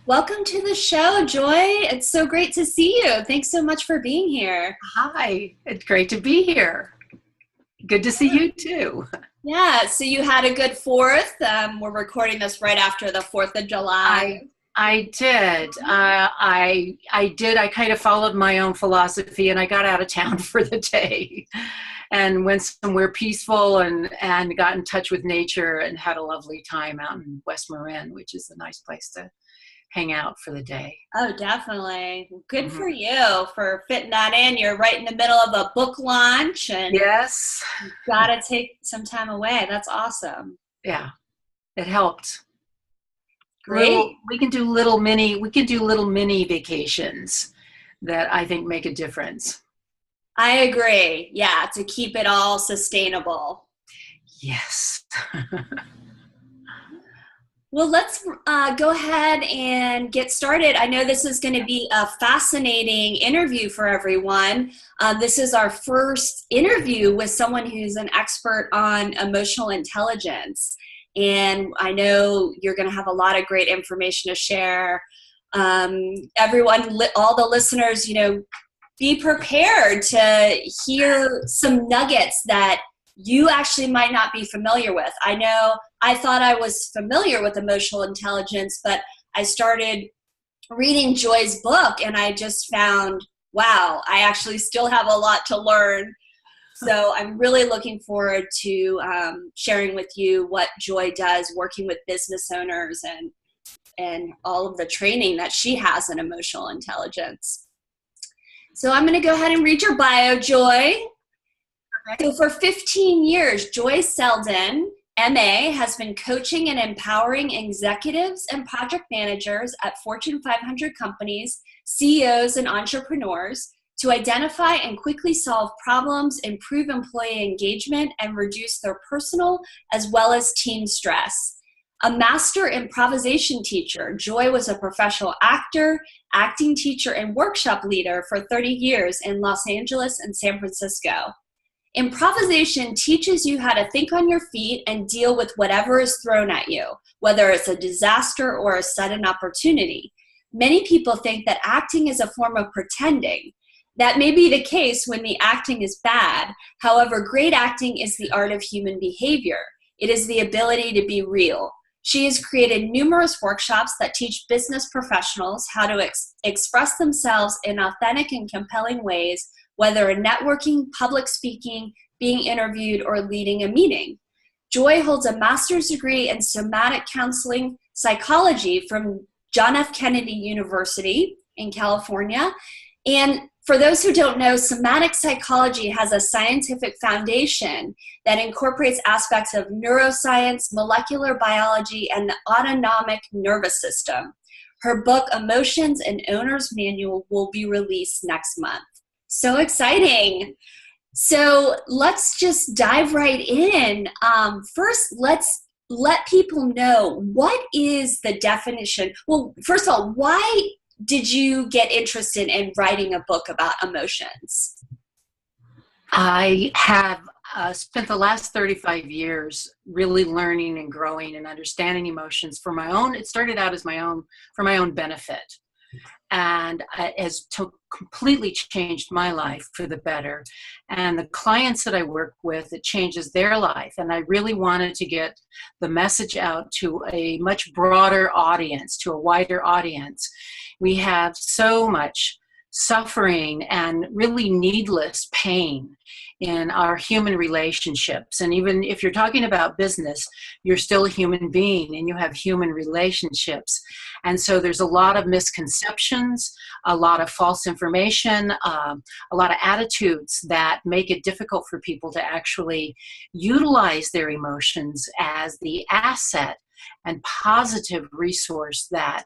Welcome to the show, Joy. It's so great to see you. Thanks so much for being here. Hi, it's great to be here. Good to see you too. Yeah, so you had a good 4th. We're recording this right after the 4th of July. I did. I did. I kind of followed my own philosophy, and I got out of town for the day, and went somewhere peaceful and got in touch with nature, and had a lovely time out in West Marin, which is a nice place to hang out for the day. Oh, definitely. Good Mhm. for you for fitting that in. You're right in the middle of a book launch and Yes. got to take some time away. That's awesome. Yeah, it helped. Great. We can do little mini vacations that I think make a difference. I agree. Yeah, to keep it all sustainable. Yes. Well, let's go ahead and get started. I know this is going to be a fascinating interview for everyone. This is our first interview with someone who's an expert on emotional intelligence. And I know you're going to have a lot of great information to share. Everyone, all the listeners, be prepared to hear some nuggets that you actually might not be familiar with. I know I thought I was familiar with emotional intelligence, but I started reading Joy's book and I just found, wow, I actually still have a lot to learn. So I'm really looking forward to sharing with you what Joy does working with business owners and all of the training that she has in emotional intelligence. So I'm going to go ahead and read your bio, Joy. So for 15 years, Joies Seldon, MA, has been coaching and empowering executives and project managers at Fortune 500 companies, CEOs, and entrepreneurs to identify and quickly solve problems, improve employee engagement, and reduce their personal as well as team stress. A master improvisation teacher, Joy was a professional actor, acting teacher, and workshop leader for 30 years in Los Angeles and San Francisco. Improvisation teaches you how to think on your feet and deal with whatever is thrown at you, whether it's a disaster or a sudden opportunity. Many people think that acting is a form of pretending. That may be the case when the acting is bad. However, great acting is the art of human behavior. It is the ability to be real. She has created numerous workshops that teach business professionals how to express themselves in authentic and compelling ways, whether in networking, public speaking, being interviewed, or leading a meeting. Joy holds a master's degree in somatic counseling psychology from John F. Kennedy University in California. And for those who don't know, somatic psychology has a scientific foundation that incorporates aspects of neuroscience, molecular biology, and the autonomic nervous system. Her book, Emotions: An Owner's Manual, will be released next month. So exciting. So let's just dive right in. First, let's let people know, what is the definition? Well, first of all, why did you get interested in writing a book about emotions? I have spent the last 35 years really learning and growing and understanding emotions for my own. It started out as for my own benefit. And it has completely changed my life for the better. And the clients that I work with, it changes their life. And I really wanted to get the message out to a much broader audience, to a wider audience. We have so much suffering and really needless pain in our human relationships. And even if you're talking about business, you're still a human being and you have human relationships. And so there's a lot of misconceptions, a lot of false information, a lot of attitudes that make it difficult for people to actually utilize their emotions as the asset and positive resource that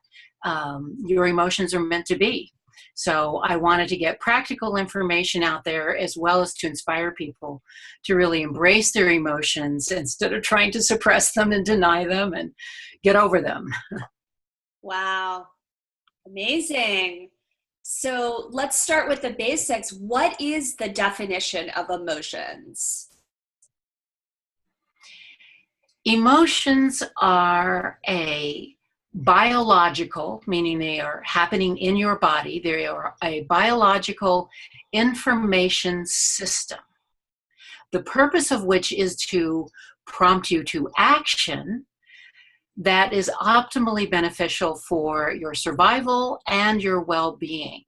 your emotions are meant to be. So I wanted to get practical information out there as well as to inspire people to really embrace their emotions instead of trying to suppress them and deny them and get over them. Wow, amazing. So let's start with the basics. What is the definition of emotions? Emotions are a biological, meaning they are happening in your body. They are a biological information system, the purpose of which is to prompt you to action that is optimally beneficial for your survival and your well-being.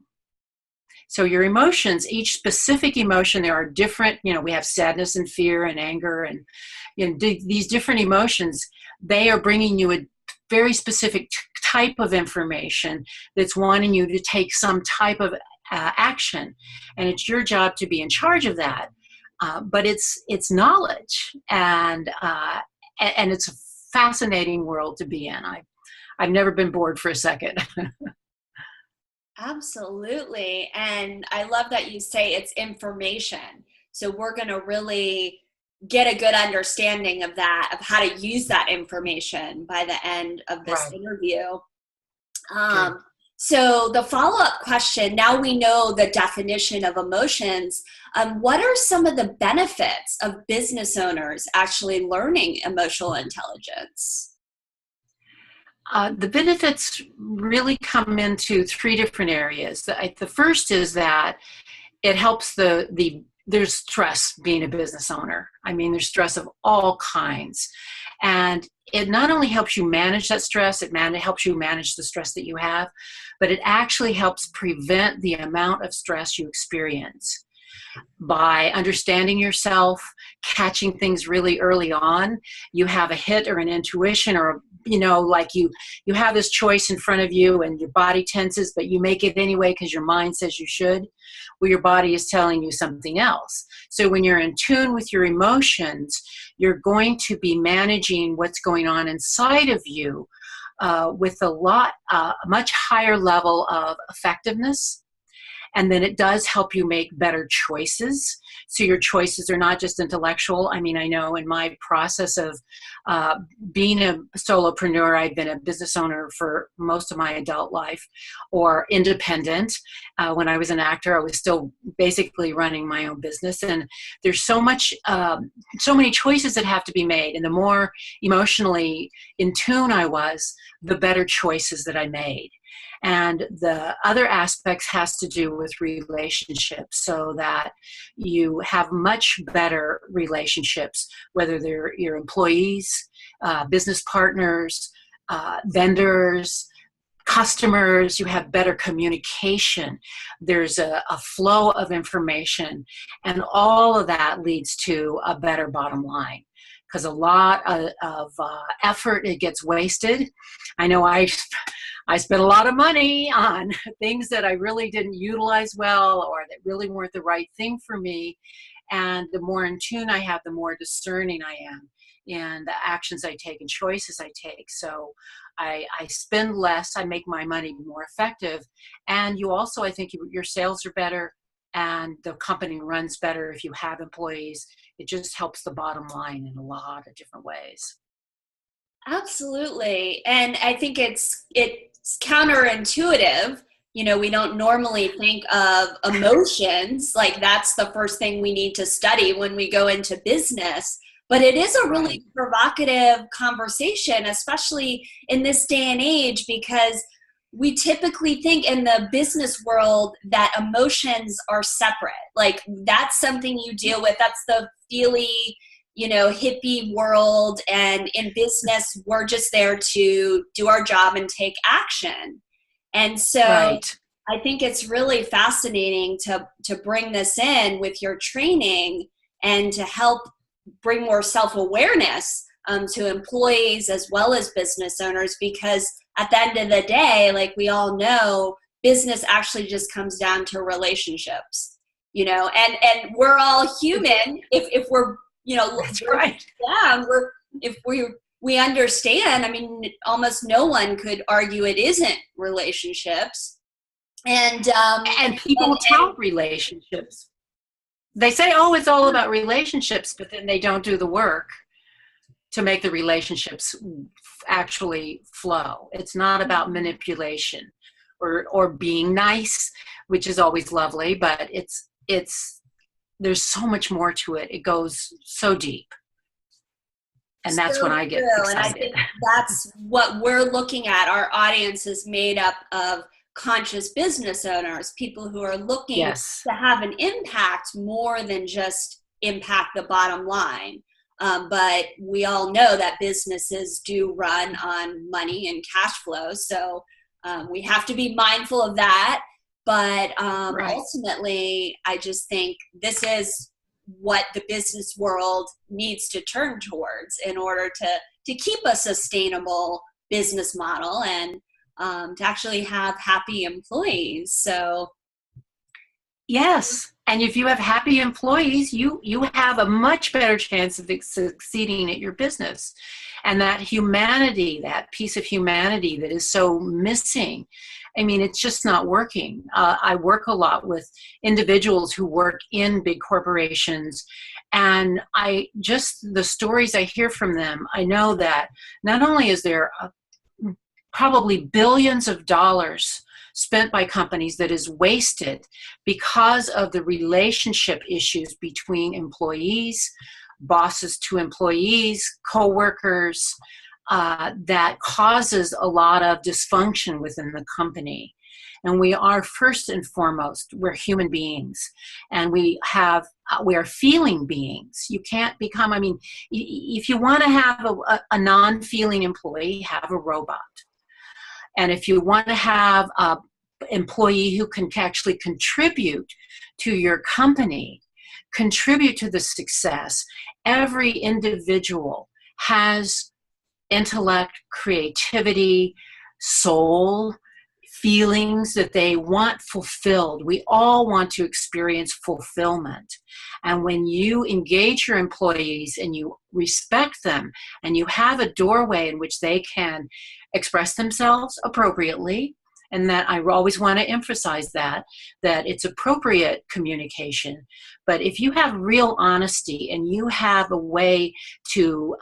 So your emotions, each specific emotion, there are different, we have sadness and fear and anger and these different emotions, they are bringing you a very specific type of information that's wanting you to take some type of action. And it's your job to be in charge of that. But it's knowledge, and it's a fascinating world to be in. I've never been bored for a second. Absolutely. And I love that you say it's information. So we're going to really get a good understanding of that, of how to use that information by the end of this interview. So the follow-up question, now we know the definition of emotions. What are some of the benefits of business owners actually learning emotional intelligence? The benefits really come into three different areas. The first is that it helps there's stress being a business owner. I mean, there's stress of all kinds. And it not only helps you manage that stress, it helps you manage the stress that you have, but it actually helps prevent the amount of stress you experience. By understanding yourself, catching things really early on, you have a hit or an intuition, or like you have this choice in front of you and your body tenses, but you make it anyway because your mind says you should. Well, your body is telling you something else. So when you're in tune with your emotions, you're going to be managing what's going on inside of you with a much higher level of effectiveness. And then it does help you make better choices. So your choices are not just intellectual. I mean, I know in my process of being a solopreneur, I've been a business owner for most of my adult life, or independent. When I was an actor, I was still basically running my own business. And there's so many choices that have to be made. And the more emotionally in tune I was, the better choices that I made. And the other aspects has to do with relationships, so that you have much better relationships, whether they're your employees, business partners, vendors, customers. You have better communication. There's a flow of information, and all of that leads to a better bottom line. Because a lot of effort, it gets wasted. I know I spent a lot of money on things that I really didn't utilize well, or that really weren't the right thing for me. And the more in tune I have, the more discerning I am in the actions I take and choices I take. So I spend less, I make my money more effective. And you also, I think your sales are better, and the company runs better if you have employees. It just helps the bottom line in a lot of different ways. Absolutely. And I think it's counterintuitive. We don't normally think of emotions like that's the first thing we need to study when we go into business. But it is a really provocative conversation, especially in this day and age, because we typically think in the business world that emotions are separate. Like that's something you deal with. That's the feely, hippie world. And in business, we're just there to do our job and take action. And so I think it's really fascinating to bring this in with your training and to help bring more self-awareness to employees as well as business owners, because at the end of the day, like we all know, business actually just comes down to relationships, and we're all human. If we're, That's right. Yeah, if we understand, I mean, almost no one could argue it isn't relationships. And people tout relationships. They say, oh, it's all about relationships, but then they don't do the work to make the relationships actually flow. It's not about manipulation or being nice, which is always lovely, but there's so much more to it. It goes so deep. And that's So when I get true. And I excited. think that's what we're looking at. Our audience is made up of conscious business owners, people who are looking Yes. to have an impact more than just impact the bottom line. But we all know that businesses do run on money and cash flow. So we have to be mindful of that. But Right. ultimately, I just think this is what the business world needs to turn towards in order to keep a sustainable business model and to actually have happy employees. So Yes. And if you have happy employees, you have a much better chance of succeeding at your business. And that humanity, that piece of humanity that is so missing, I mean, it's just not working. I work a lot with individuals who work in big corporations, and the stories I hear from them, I know that not only is there probably billions of dollars spent by companies that is wasted because of the relationship issues between employees, bosses to employees, coworkers, that causes a lot of dysfunction within the company. And we are, first and foremost, we're human beings, and we are feeling beings. You can't become, I mean, if you want to have a non-feeling employee, have a robot. And if you want to have an employee who can actually contribute to your company, contribute to the success, every individual has intellect, creativity, soul, feelings that they want fulfilled. We all want to experience fulfillment. And when you engage your employees and you respect them and you have a doorway in which they can express themselves appropriately, and that I always want to emphasize that it's appropriate communication. But if you have real honesty and you have a way to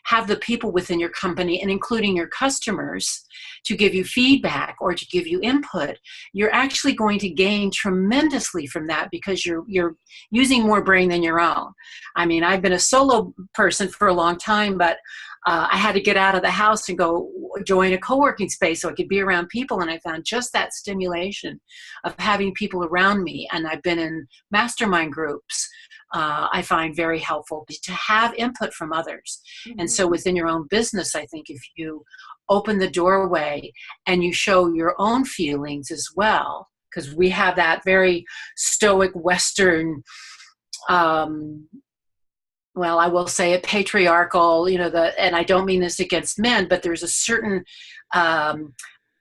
have the people within your company, and including your customers, to give you feedback or to give you input, you're actually going to gain tremendously from that, because you're using more brain than your own. I mean, I've been a solo person for a long time, but I had to get out of the house and go join a co-working space so I could be around people, and I found just that stimulation of having people around me. And I've been in mastermind groups. I find very helpful to have input from others. Mm-hmm. And so within your own business, I think if you open the doorway and you show your own feelings as well, because we have that very stoic Western, well, I will say it, patriarchal, and I don't mean this against men, but there's a certain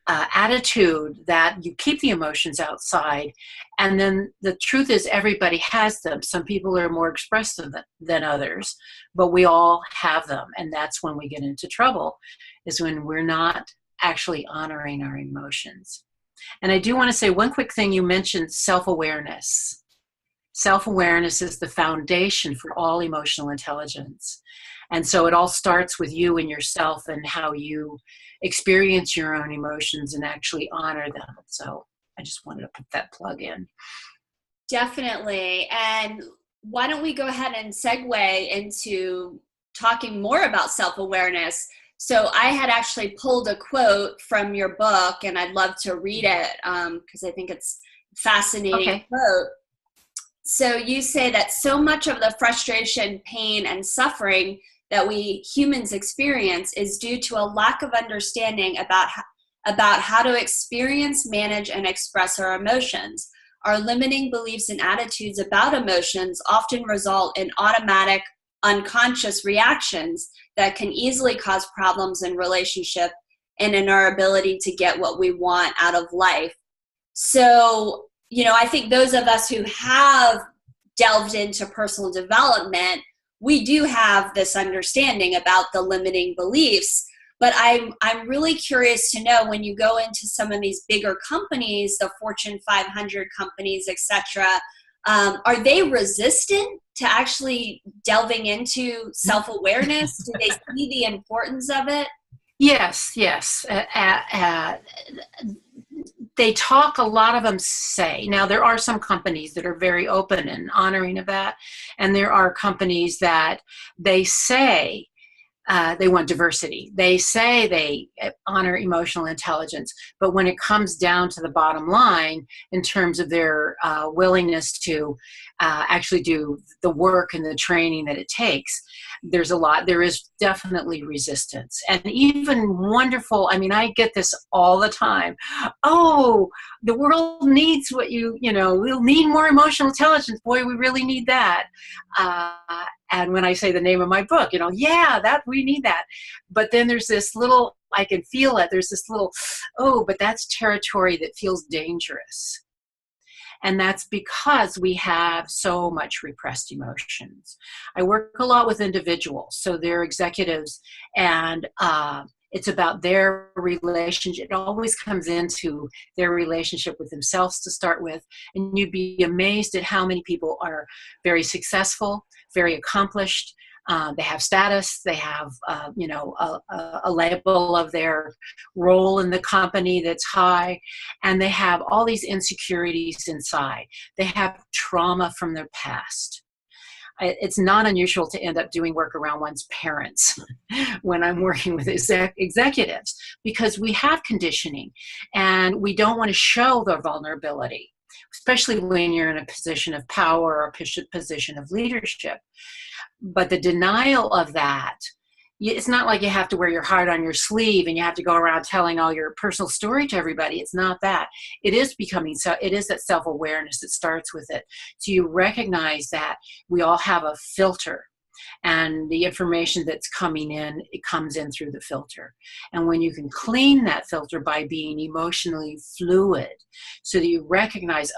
attitude that you keep the emotions outside. And then the truth is everybody has them. Some people are more expressive than others, but we all have them. And that's when we get into trouble, is when we're not actually honoring our emotions. And I do want to say one quick thing. You mentioned self-awareness. Self-awareness is the foundation for all emotional intelligence. And so it all starts with you and yourself and how you experience your own emotions and actually honor them. So I just wanted to put that plug in. Definitely. And why don't we go ahead and segue into talking more about self-awareness? So I had actually pulled a quote from your book, and I'd love to read it because I think it's a fascinating quote. So you say that so much of the frustration, pain, and suffering that we humans experience is due to a lack of understanding about how to experience, manage, and express our emotions. Our limiting beliefs and attitudes about emotions often result in automatic, unconscious reactions that can easily cause problems in relationship and in our ability to get what we want out of life. So, I think those of us who have delved into personal development, we do have this understanding about the limiting beliefs. But I'm really curious to know, when you go into some of these bigger companies, the Fortune 500 companies, etc., are they resistant to actually delving into self-awareness? Do they see the importance of it? Yes. They talk, a lot of them say. Now, there are some companies that are very open and honoring of that, and there are companies that they say they want diversity. They say they honor emotional intelligence, but when it comes down to the bottom line, in terms of their willingness to actually do the work and the training that it takes, there is definitely resistance. And even wonderful, I mean, I get this all the time. Oh, the world needs we'll need more emotional intelligence. Boy, we really need that. And when I say the name of my book, we need that. But then there's this little, I can feel it. There's this little, but that's territory that feels dangerous. And that's because we have so much repressed emotions. I work a lot with individuals, so they're executives, and it's about their relationship. It always comes into their relationship with themselves to start with. And you'd be amazed at how many people are very successful, very accomplished. They have status, they have, a label of their role in the company that's high, and they have all these insecurities inside. They have trauma from their past. It's not unusual to end up doing work around one's parents when I'm working with executives, because we have conditioning and we don't want to show the vulnerability, especially when you're in a position of power or a position of leadership. But the denial of that, it's not like you have to wear your heart on your sleeve and you have to go around telling all your personal story to everybody. It's not that. It is that self-awareness that starts with it. So you recognize that we all have a filter, and the information that's coming in, it comes in through the filter. And when you can clean that filter by being emotionally fluid, so that you recognize,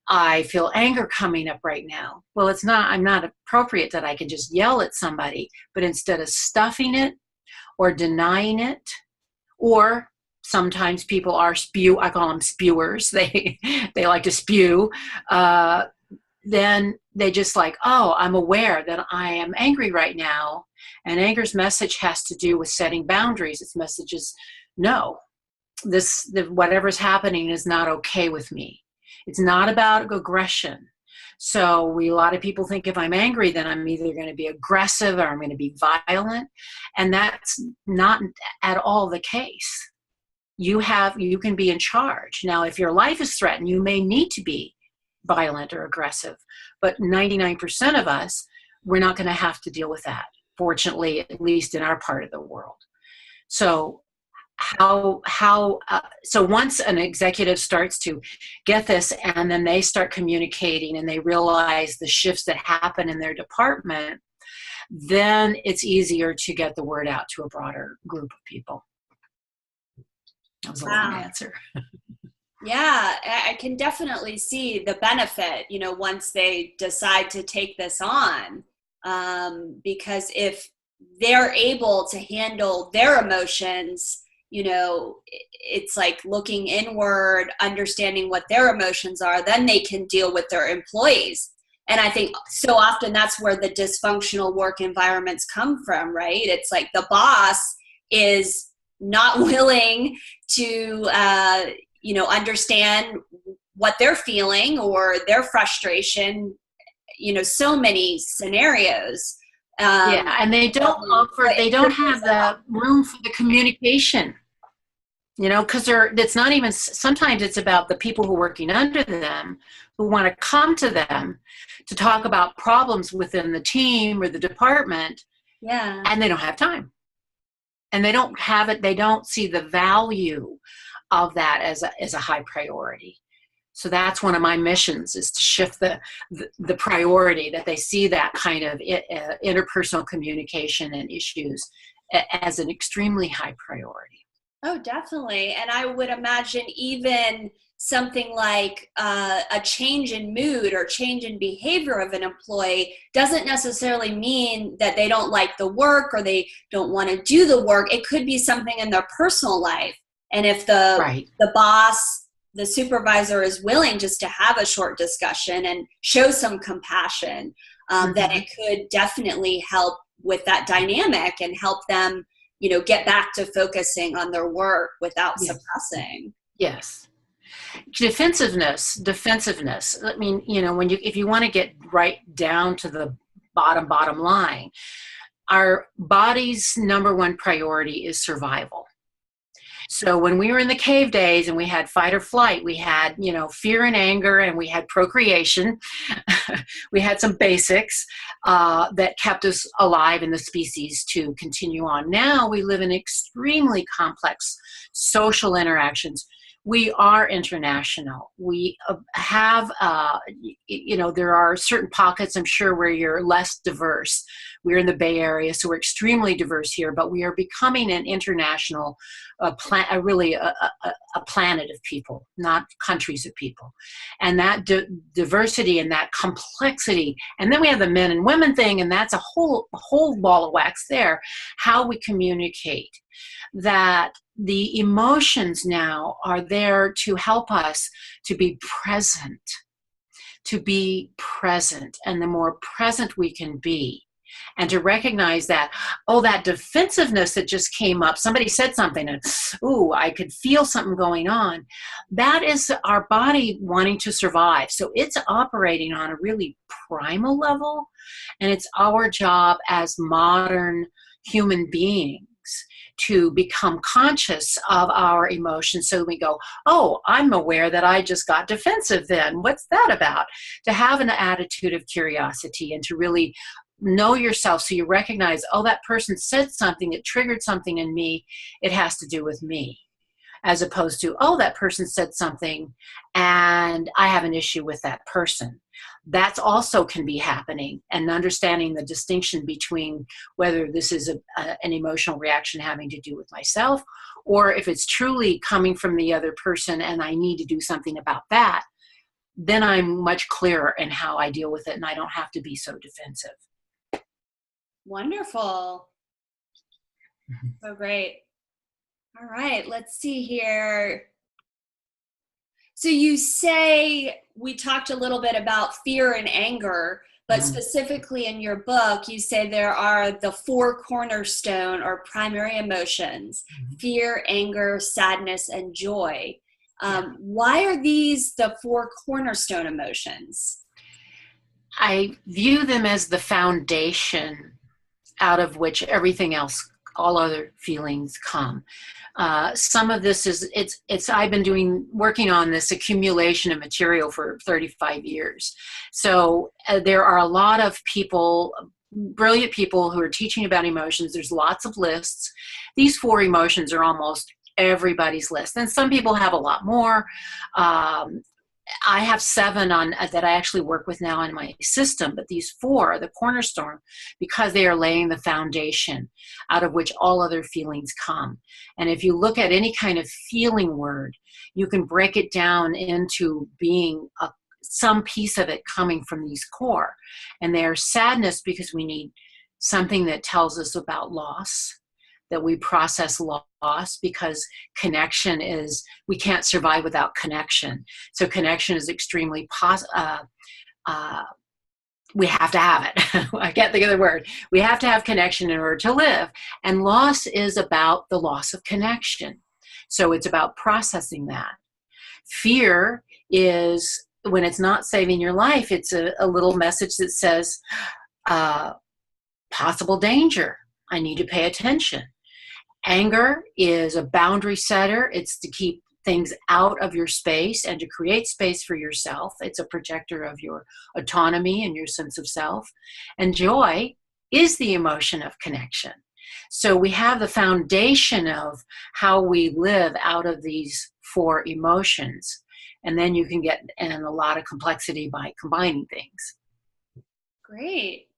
I feel anger coming up right now. Well, I'm not appropriate that I can just yell at somebody, but instead of stuffing it or denying it, or sometimes people I call them spewers. They like to spew. Then they just I'm aware that I am angry right now. And anger's message has to do with setting boundaries. Its message is, no, whatever's happening is not okay with me. It's not about aggression. So a lot of people think if I'm angry, then I'm either going to be aggressive or I'm going to be violent. And that's not at all the case. You can be in charge. Now, if your life is threatened, you may need to be violent or aggressive. But 99% of us, we're not going to have to deal with that, fortunately, at least in our part of the world. So so once an executive starts to get this, and then they start communicating and they realize the shifts that happen in their department, then it's easier to get the word out to a broader group of people. That was a long answer. Yeah, I can definitely see the benefit, once they decide to take this on, because if they're able to handle their emotions, it's like looking inward, understanding what their emotions are, then they can deal with their employees. And I think so often that's where the dysfunctional work environments come from, right? It's like the boss is not willing to, understand what they're feeling or their frustration, so many scenarios. And they don't have the room for the communication. Because it's not even, sometimes it's about the people who are working under them who want to come to them to talk about problems within the team or the department. Yeah. And they don't have time. And they don't have it. They don't see the value of that as a high priority. So that's one of my missions, is to shift the priority, that they see that kind of interpersonal communication and issues as an extremely high priority. Oh, definitely. And I would imagine even something like a change in mood or change in behavior of an employee doesn't necessarily mean that they don't like the work or they don't want to do the work. It could be something in their personal life. And if the boss, the supervisor is willing just to have a short discussion and show some compassion, then it could definitely help with that dynamic and help them get back to focusing on their work without suppressing. Yes. Defensiveness. I mean, if you want to get right down to the bottom line, our body's number one priority is survival. So when we were in the cave days and we had fight or flight, we had, fear and anger, and we had procreation. We had some basics that kept us alive in the species to continue on. Now we live in extremely complex social interactions. We are international. We have, there are certain pockets, I'm sure, where you're less diverse. We're in the Bay Area, so we're extremely diverse here, but we are becoming an international, really a planet of people, not countries of people. And that diversity and that complexity, and then we have the men and women thing, and that's a whole ball of wax there, how we communicate. That the emotions now are there to help us to be present, and the more present we can be, and to recognize that, that defensiveness that just came up, somebody said something and, I could feel something going on. That is our body wanting to survive. So it's operating on a really primal level, and it's our job as modern human beings to become conscious of our emotions, so we go, I'm aware that I just got defensive then. What's that about? To have an attitude of curiosity and to really know yourself, so you recognize, that person said something, it triggered something in me, it has to do with me. As opposed to, that person said something and I have an issue with that person. That's also can be happening, and understanding the distinction between whether this is an emotional reaction having to do with myself, or if it's truly coming from the other person and I need to do something about that, then I'm much clearer in how I deal with it, and I don't have to be so defensive. Wonderful. So great. All right, let's see here. So you say, we talked a little bit about fear and anger, but specifically in your book, you say there are the 4 cornerstone or primary emotions: fear, anger, sadness, and joy. Why are these the 4 cornerstone emotions? I view them as the foundation out of which everything else, all other feelings come. Some of this is, I've been working on this accumulation of material for 35 years. So there are a lot of people, brilliant people, who are teaching about emotions. There's lots of lists. These 4 emotions are almost everybody's list. And some people have a lot more. I have 7 that I actually work with now in my system, but these 4 are the cornerstone because they are laying the foundation out of which all other feelings come. And if you look at any kind of feeling word, you can break it down into being some piece of it coming from these core. And they are sadness because we need something that tells us about loss, that we process loss, because connection is, we can't survive without connection. So connection is extremely we have to have it. I can't think of the word. We have to have connection in order to live. And loss is about the loss of connection. So it's about processing that. Fear is, when it's not saving your life, it's a little message that says, possible danger. I need to pay attention. Anger is a boundary setter. It's to keep things out of your space and to create space for yourself. It's a protector of your autonomy and your sense of self. And joy is the emotion of connection. So we have the foundation of how we live out of these 4 emotions. And then you can get in a lot of complexity by combining things. Great.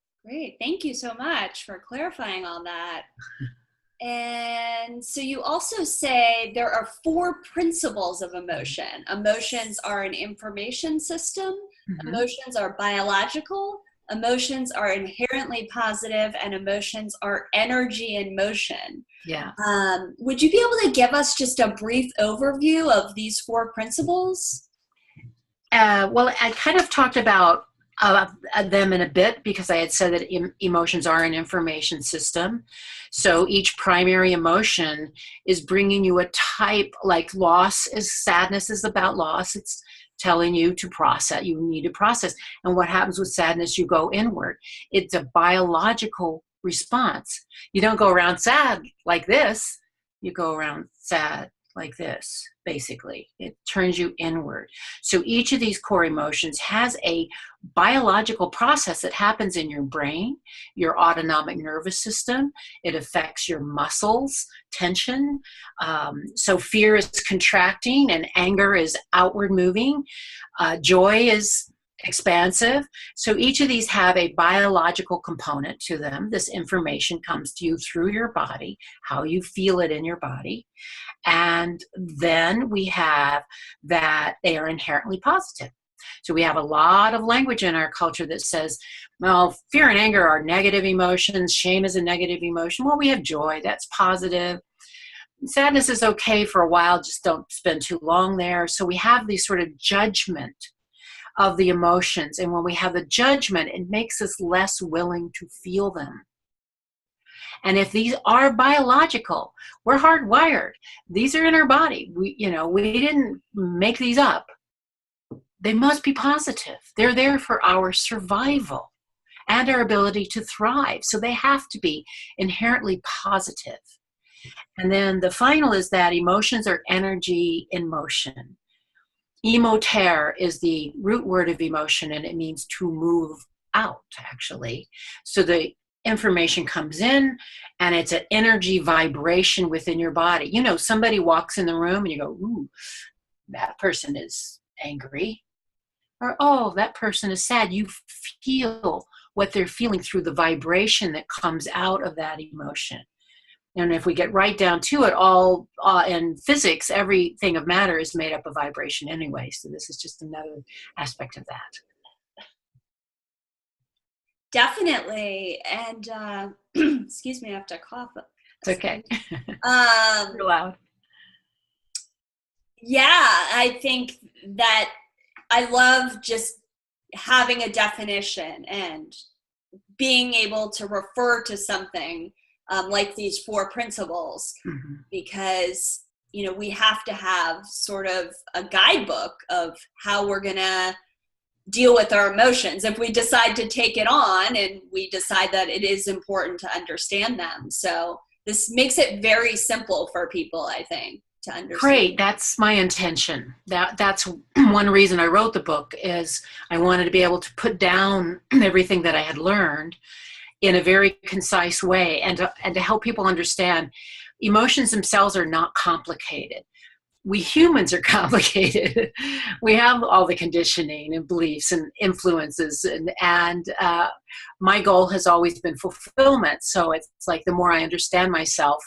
Thank you so much for clarifying all that. And so you also say there are 4 principles of emotion. Emotions are an information system. Emotions are biological. Emotions are inherently positive, and emotions are energy in motion. Yeah. Would you be able to give us just a brief overview of these 4 principles? Well, I kind of talked about them in a bit, because I had said that emotions are an information system. So each primary emotion is bringing you a type, like loss is, sadness is about loss. It's telling you to process, you need to process. And what happens with sadness, you go inward. It's a biological response. You don't go around sad like this. You go around sad like this, basically. It turns you inward. So each of these core emotions has a biological process that happens in your brain, your autonomic nervous system. It affects your muscles, tension. So fear is contracting and anger is outward moving. Joy is expansive. So each of these have a biological component to them. This information comes to you through your body, how you feel it in your body. And then we have that they are inherently positive. So we have a lot of language in our culture that says, well, fear and anger are negative emotions. Shame is a negative emotion. Well, we have joy. That's positive. Sadness is okay for a while. Just don't spend too long there. So we have these sort of judgment of the emotions. And when we have the judgment, it makes us less willing to feel them. And if these are biological, we're hardwired. These are in our body. We didn't make these up. They must be positive. They're there for our survival and our ability to thrive. So they have to be inherently positive. And then the final is that emotions are energy in motion. Emotere is the root word of emotion, and it means to move out, actually. So the information comes in, and it's an energy vibration within your body. You know, somebody walks in the room, and you go, ooh, that person is angry. Or, oh, that person is sad. You feel what they're feeling through the vibration that comes out of that emotion. And if we get right down to it, all in physics, everything of matter is made up of vibration anyway. So this is just another aspect of that. Definitely. And excuse me, I have to cough. It's okay. You're loud. Yeah, I think that I love just having a definition and being able to refer to something like these 4 principles, because, we have to have sort of a guidebook of how we're going to deal with our emotions if we decide to take it on and we decide that it is important to understand them. So this makes it very simple for people, I think, to understand. Great. That's my intention. That's one reason I wrote the book, is I wanted to be able to put down everything that I had learned in a very concise way, and to help people understand emotions themselves are not complicated. We humans are complicated. We have all the conditioning and beliefs and influences, and my goal has always been fulfillment. So it's like the more I understand myself,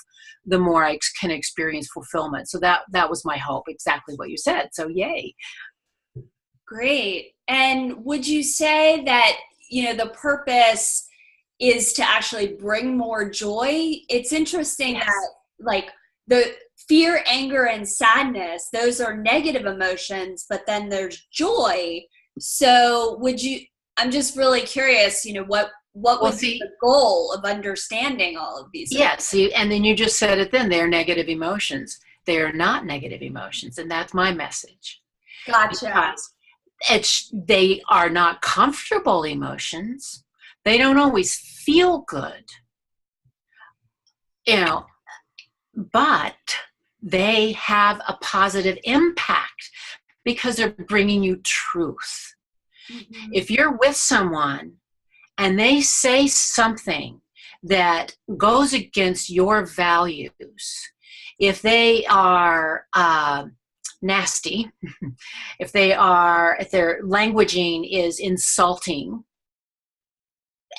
the more I can experience fulfillment. So that was my hope, exactly what you said. So yay. Great. And would you say that, the purpose is to actually bring more joy? It's interesting that, like, the fear, anger, and sadness, those are negative emotions, but then there's joy. So I'm just really curious, what would be the goal of understanding all of these? Yes, and then you just said it then, they're negative emotions. They are not negative emotions, and that's my message. Gotcha. Because they are not comfortable emotions. They don't always feel good, but they have a positive impact because they're bringing you truth. Mm-hmm. If you're with someone and they say something that goes against your values, if they are nasty, if their languaging is insulting,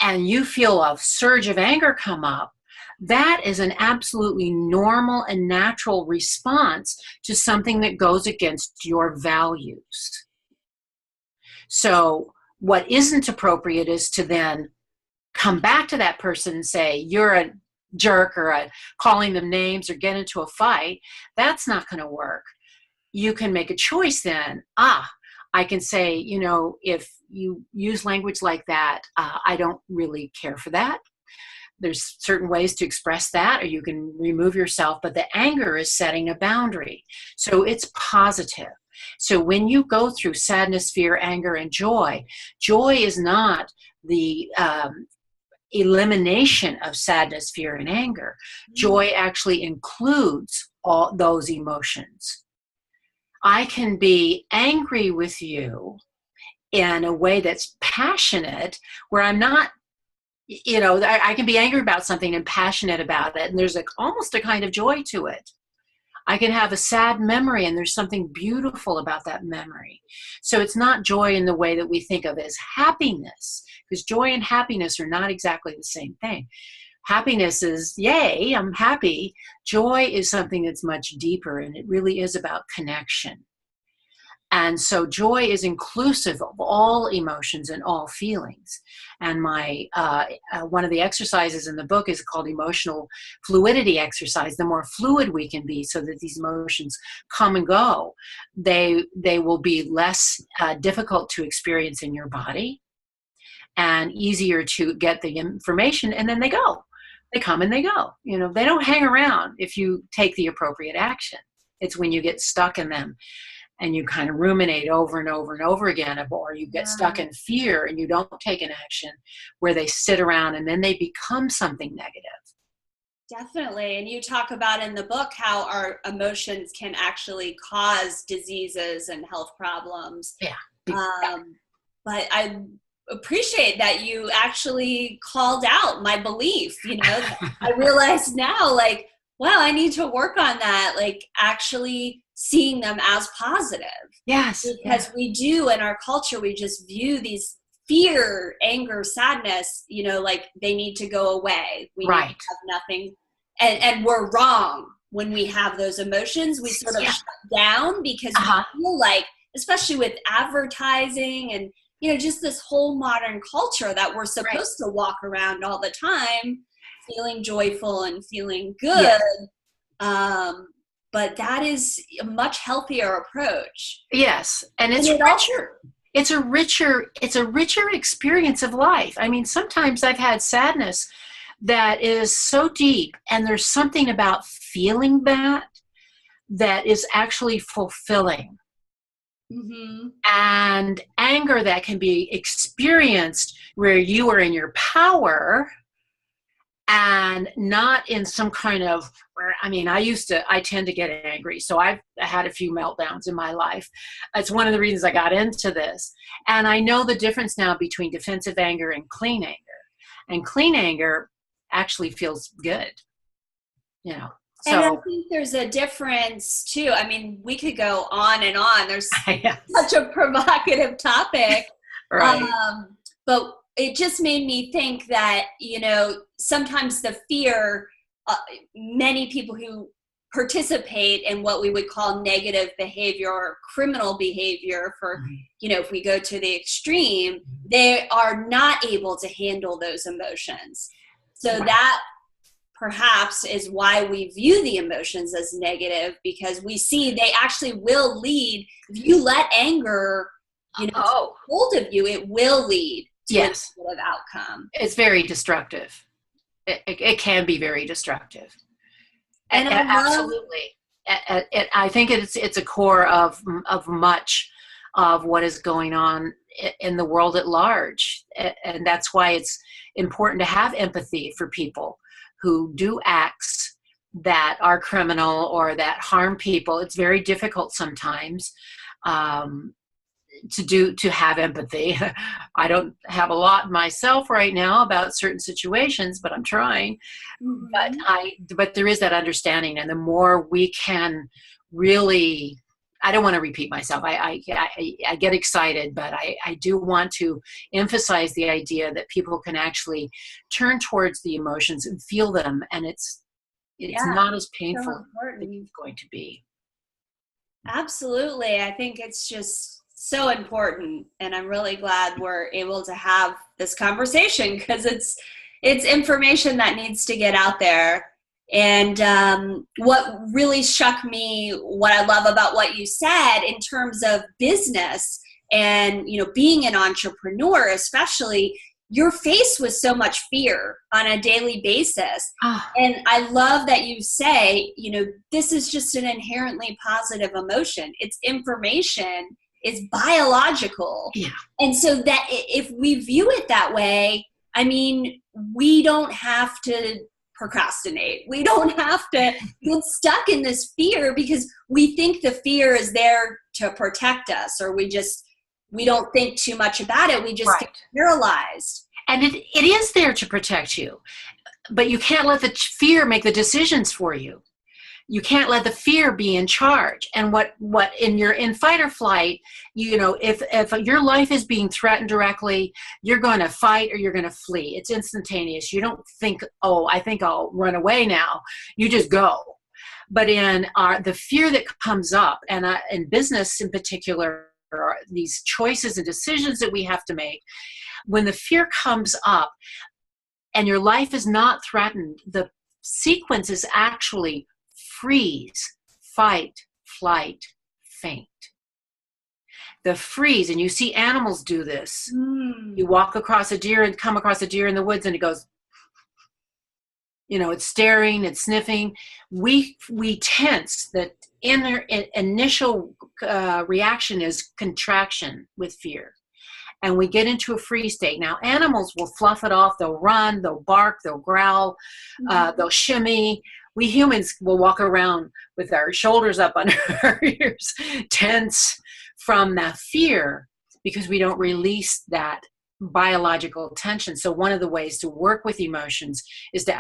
and you feel a surge of anger come up, that is an absolutely normal and natural response to something that goes against your values. So what isn't appropriate is to then come back to that person and say, you're a jerk, or calling them names, or get into a fight. That's not going to work. You can make a choice then. I can say, if you use language like that, I don't really care for that. There's certain ways to express that, or you can remove yourself, but the anger is setting a boundary. So it's positive. So when you go through sadness, fear, anger, and joy, joy is not the elimination of sadness, fear, and anger. Joy actually includes all those emotions. I can be angry with you in a way that's passionate, where I'm not, I can be angry about something and passionate about it, and there's almost a kind of joy to it. I can have a sad memory, and there's something beautiful about that memory. So it's not joy in the way that we think of as happiness, because joy and happiness are not exactly the same thing. Happiness is, yay, I'm happy. Joy is something that's much deeper, and it really is about connection. And so joy is inclusive of all emotions and all feelings. And my one of the exercises in the book is called emotional fluidity exercise. The more fluid we can be so that these emotions come and go, they will be less difficult to experience in your body and easier to get the information, and then they go. They come and they go. They don't hang around if you take the appropriate action. It's when you get stuck in them and you kind of ruminate over and over and over again, or you get stuck in fear and you don't take an action, where they sit around and then they become something negative. Definitely. And you talk about in the book how our emotions can actually cause diseases and health problems. Yeah. But I appreciate that you actually called out my belief. I realize now, wow, I need to work on that, actually seeing them as positive. Yes. Because we do, in our culture, we just view these fear, anger, sadness, they need to go away. We need to have nothing. And we're wrong when we have those emotions. We sort of shut down because we feel like, especially with advertising and, just this whole modern culture, that we're supposed to walk around all the time feeling joyful and feeling good. Yes. But that is a much healthier approach. Yes. And it's richer. It's a richer experience of life. I mean, sometimes I've had sadness that is so deep, and there's something about feeling that is actually fulfilling. Mm-hmm. And anger that can be experienced where you are in your power and not in some kind of, I tend to get angry. So I've had a few meltdowns in my life. It's one of the reasons I got into this. And I know the difference now between defensive anger and clean anger. And clean anger actually feels good, So, and I think there's a difference too. We could go on and on. There's such a provocative topic. Right. But it just made me think that, sometimes the fear, many people who participate in what we would call negative behavior or criminal behavior for, if we go to the extreme, they are not able to handle those emotions. So that perhaps is why we view the emotions as negative, because we see they actually will lead, if you let anger, hold of you, it will lead to a negative outcome. It's very destructive. It can be very destructive. And absolutely. I think it's a core of much of what is going on in the world at large. And that's why it's important to have empathy for people who do acts that are criminal or that harm people. It's very difficult sometimes to have empathy. I don't have a lot myself right now about certain situations, but I'm trying. Mm-hmm. But there is that understanding, and the more we can really, I don't want to repeat myself. I get excited, but I do want to emphasize the idea that people can actually turn towards the emotions and feel them, and it's not as painful as it's going to be. Absolutely. I think it's just so important, and I'm really glad we're able to have this conversation, because it's information that needs to get out there. And what really struck me, what I love about what you said in terms of business and, being an entrepreneur, especially, you're faced with so much fear on a daily basis. And I love that you say, this is just an inherently positive emotion. It's information. It's biological. Yeah. And so that if we view it that way, I mean, we don't have to procrastinate. We don't have to get stuck in this fear because we think the fear is there to protect us, or we don't think too much about it. We just get paralyzed. And it is there to protect you, but you can't let the fear make the decisions for you. You can't let the fear be in charge. And what in fight or flight, if your life is being threatened directly, you're going to fight or you're going to flee. It's instantaneous. You don't think, oh, I think I'll run away now. You just go. But in the fear that comes up, and in business in particular, these choices and decisions that we have to make, when the fear comes up and your life is not threatened, the sequence is actually freeze, fight, flight, faint. The freeze, and you see animals do this. You walk across a deer and come across a deer in the woods and it goes, it's staring, it's sniffing. We tense. That initial reaction is contraction with fear. And we get into a freeze state. Now, animals will fluff it off. They'll run, they'll bark, they'll growl, they'll shimmy. We humans will walk around with our shoulders up under our ears, tense from that fear, because we don't release that biological tension. So one of the ways to work with emotions is to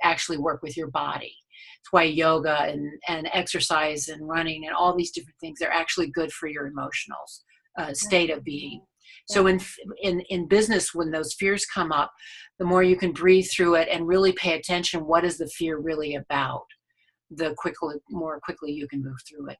actually work with your body. That's why yoga and exercise and running and all these different things are actually good for your emotional state of being. So in business, when those fears come up, the more you can breathe through it and really pay attention, what is the fear really about, the more quickly you can move through it.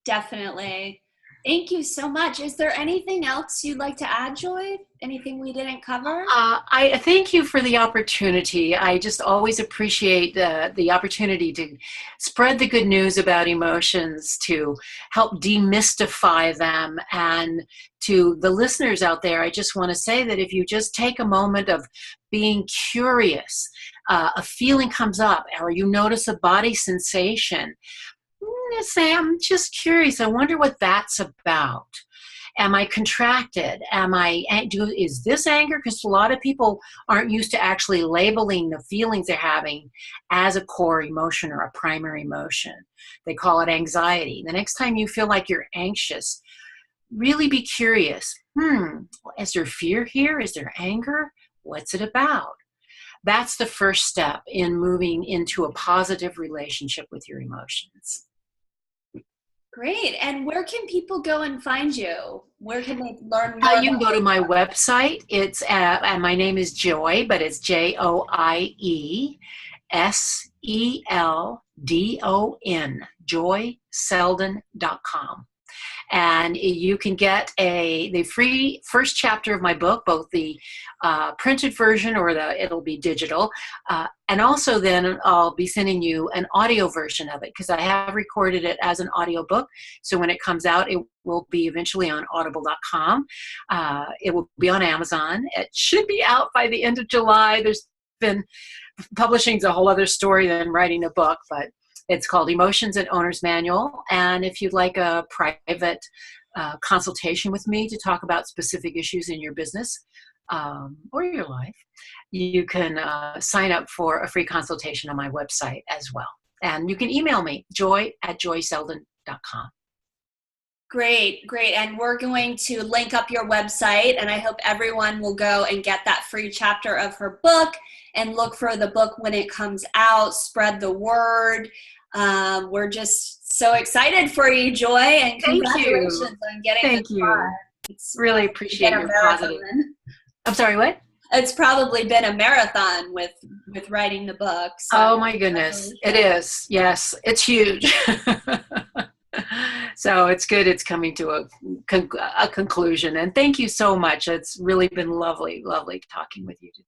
Definitely. Thank you so much. Is there anything else you'd like to add, Joy? Anything we didn't cover? I thank you for the opportunity. I just always appreciate the opportunity to spread the good news about emotions, to help demystify them. And to the listeners out there, I just want to say that if you just take a moment of being curious, a feeling comes up, or you notice a body sensation, say, I'm just curious. I wonder what that's about. Am I contracted? Is this anger? Because a lot of people aren't used to actually labeling the feelings they're having as a core emotion or a primary emotion. They call it anxiety. The next time you feel like you're anxious, really be curious. Is there fear here? Is there anger? What's it about? That's the first step in moving into a positive relationship with your emotions. Great. And where can people go and find you? Where can they learn more? You can go to my website. It's and my name is Joie, but it's JoieSeldon, joieseldon.com. And you can get the free first chapter of my book, both the printed version or it'll be digital. And also then I'll be sending you an audio version of it, because I have recorded it as an audio book. So when it comes out, it will be eventually on audible.com. It will be on Amazon. It should be out by the end of July. There's been publishing's a whole other story than writing a book, but it's called Emotions and Owner's Manual. And if you'd like a private consultation with me to talk about specific issues in your business or your life, you can sign up for a free consultation on my website as well. And you can email me, joy@joieseldon.com. Great. And we're going to link up your website, and I hope everyone will go and get that free chapter of her book and look for the book when it comes out. Spread the word. We're just so excited for you, Joy, and congratulations on getting this far. It's really appreciate your positive. I'm sorry, what? It's probably been a marathon with writing the book. So oh my goodness, it is. Yes, it's huge. So it's good. It's coming to a conclusion. And thank you so much. It's really been lovely talking with you today.